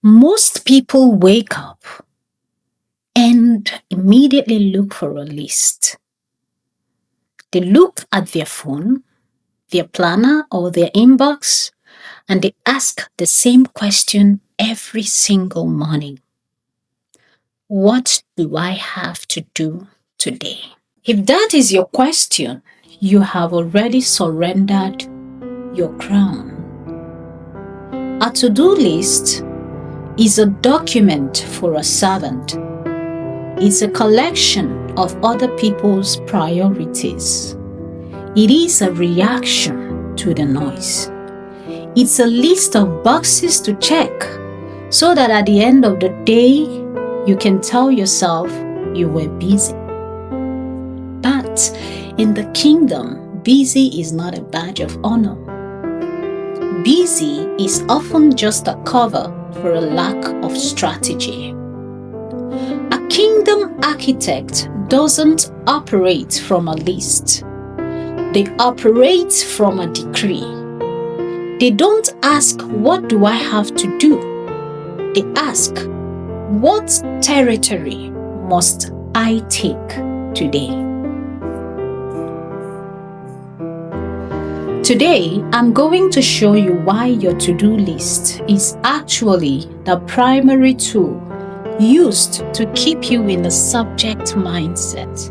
Most people wake up and immediately look for a list. They look at their phone, their planner, or their inbox, and they ask the same question every single morning. What do I have to do today? If that is your question, you have already surrendered your crown. A to-do list is a document for a servant. It's a collection of other people's priorities. It is a reaction to the noise. It's a list of boxes to check so that at the end of the day, you can tell yourself you were busy. But in the kingdom, busy is not a badge of honor. Busy is often just a cover for a lack of strategy. A kingdom architect doesn't operate from a list. They operate from a decree. They don't ask, what do I have to do? They ask, what territory must I take today? Today, I'm going to show you why your to-do list is actually the primary tool used to keep you in the subject mindset.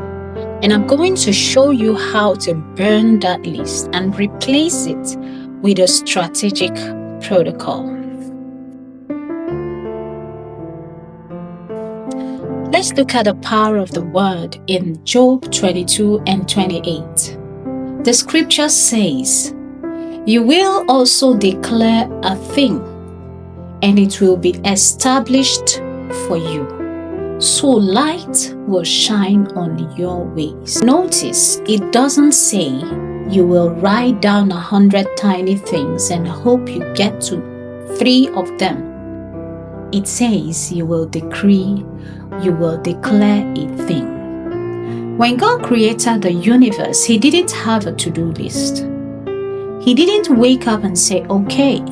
And I'm going to show you how to burn that list and replace it with a strategic protocol. Let's look at the power of the word in Job 22 and 28. The scripture says, "You will also declare a thing, and it will be established for you. So light will shine on your ways." Notice it doesn't say you will write down 100 tiny things and hope you get to 3 of them. It says you will decree, you will declare a thing. When God created the universe, He didn't have a to-do list. He didn't wake up and say, okay,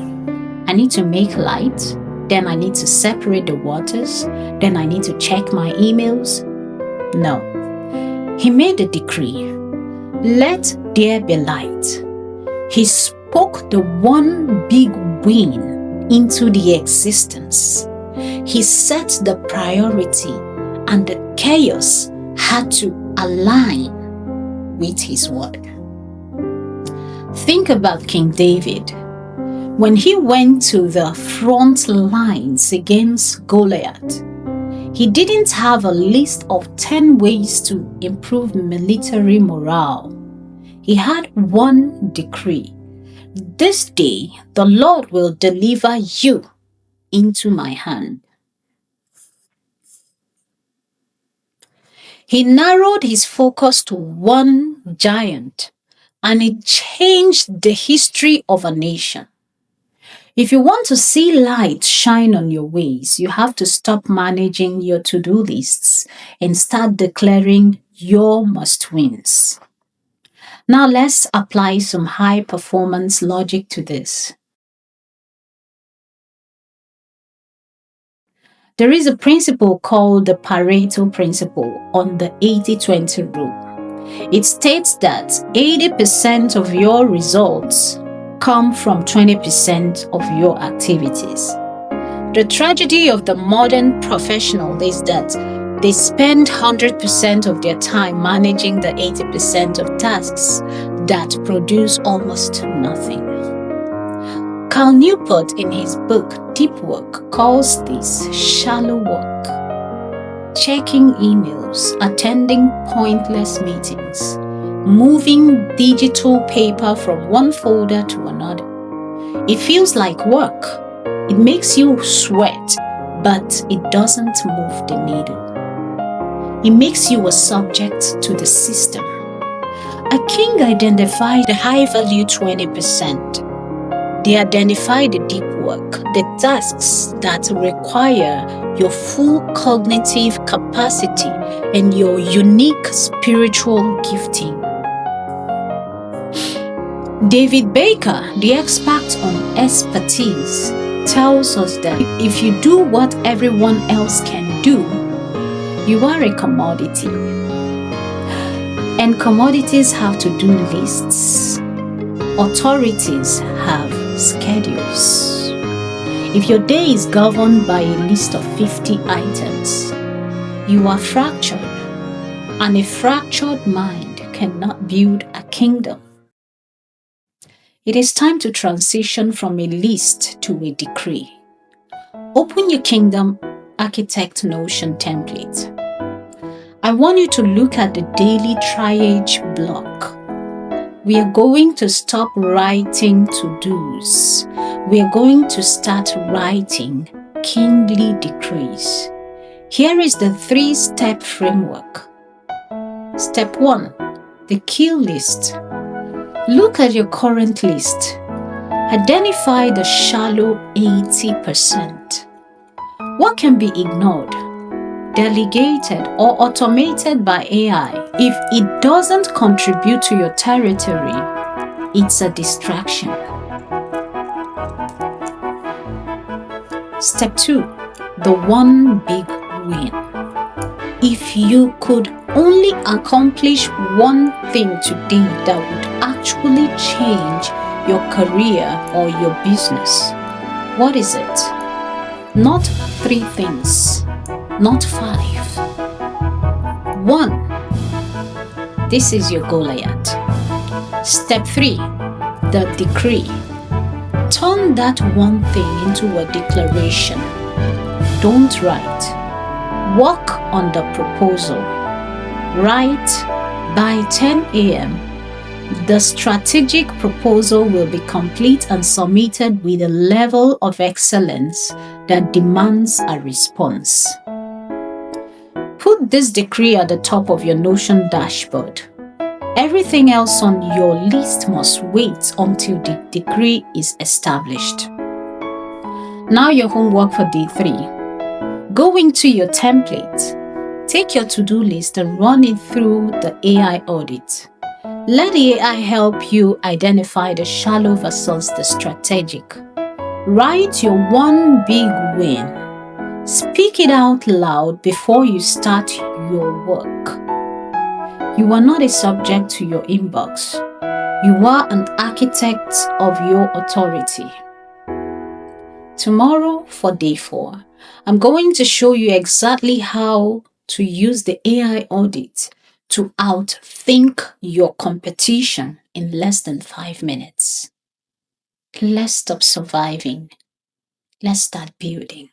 I need to make light, then I need to separate the waters, then I need to check my emails. No. He made a decree. Let there be light. He spoke the one big win into the existence. He set the priority, and the chaos had to align with His word. Think about King David. When he went to the front lines against Goliath, he didn't have a list of 10 ways to improve military morale. He had one decree. This day, the Lord will deliver you into my hand. He narrowed his focus to one giant, and it changed the history of a nation. If you want to see light shine on your ways, you have to stop managing your to-do lists and start declaring your must-wins. Now let's apply some high-performance logic to this. There is a principle called the Pareto principle on the 80-20 rule. It states that 80% of your results come from 20% of your activities. The tragedy of the modern professional is that they spend 100% of their time managing the 80% of tasks that produce almost nothing. Cal Newport, in his book Deep Work, calls this shallow work. Checking emails, attending pointless meetings, moving digital paper from one folder to another. It feels like work. It makes you sweat, but it doesn't move the needle. It makes you a subject to the system. A king identified the high-value 20%. They identify the deep work, the tasks that require your full cognitive capacity and your unique spiritual gifting. David Baker, the expert on expertise, tells us that if you do what everyone else can do, you are a commodity. And commodities have to-do lists. Authorities have schedules. If your day is governed by a list of 50 items, you are fractured, and a fractured mind cannot build a kingdom. It is time to transition from a list to a decree. Open your Kingdom Architect Notion template. I want you to look at the daily Triage block. We are going to stop writing to-dos. We are going to start writing kingly decrees. Here is the 3-step framework. Step 1, the kill list. Look at your current list. Identify the shallow 80%. What can be ignored, delegated, or automated by AI? If it doesn't contribute to your territory, it's a distraction. Step 2, the one big win. If you could only accomplish one thing today that would actually change your career or your business, what is it? Not 3 things, not 5. 1. This is your Goliath. Step 3, the decree. Turn that one thing into a declaration. Don't write. Work on the proposal. Write by 10 a.m. The strategic proposal will be complete and submitted with a level of excellence that demands a response. Put this decree at the top of your Notion dashboard. Everything else on your list must wait until the decree is established. Now your homework for day 3. Go into your template. Take your to-do list and run it through the AI audit. Let the AI help you identify the shallow versus the strategic. Write your one big win. Speak it out loud before you start your work. You are not a subject to your inbox. You are an architect of your authority. Tomorrow for day 4, I'm going to show you exactly how to use the AI audit to outthink your competition in less than 5 minutes. Let's stop surviving. Let's start building.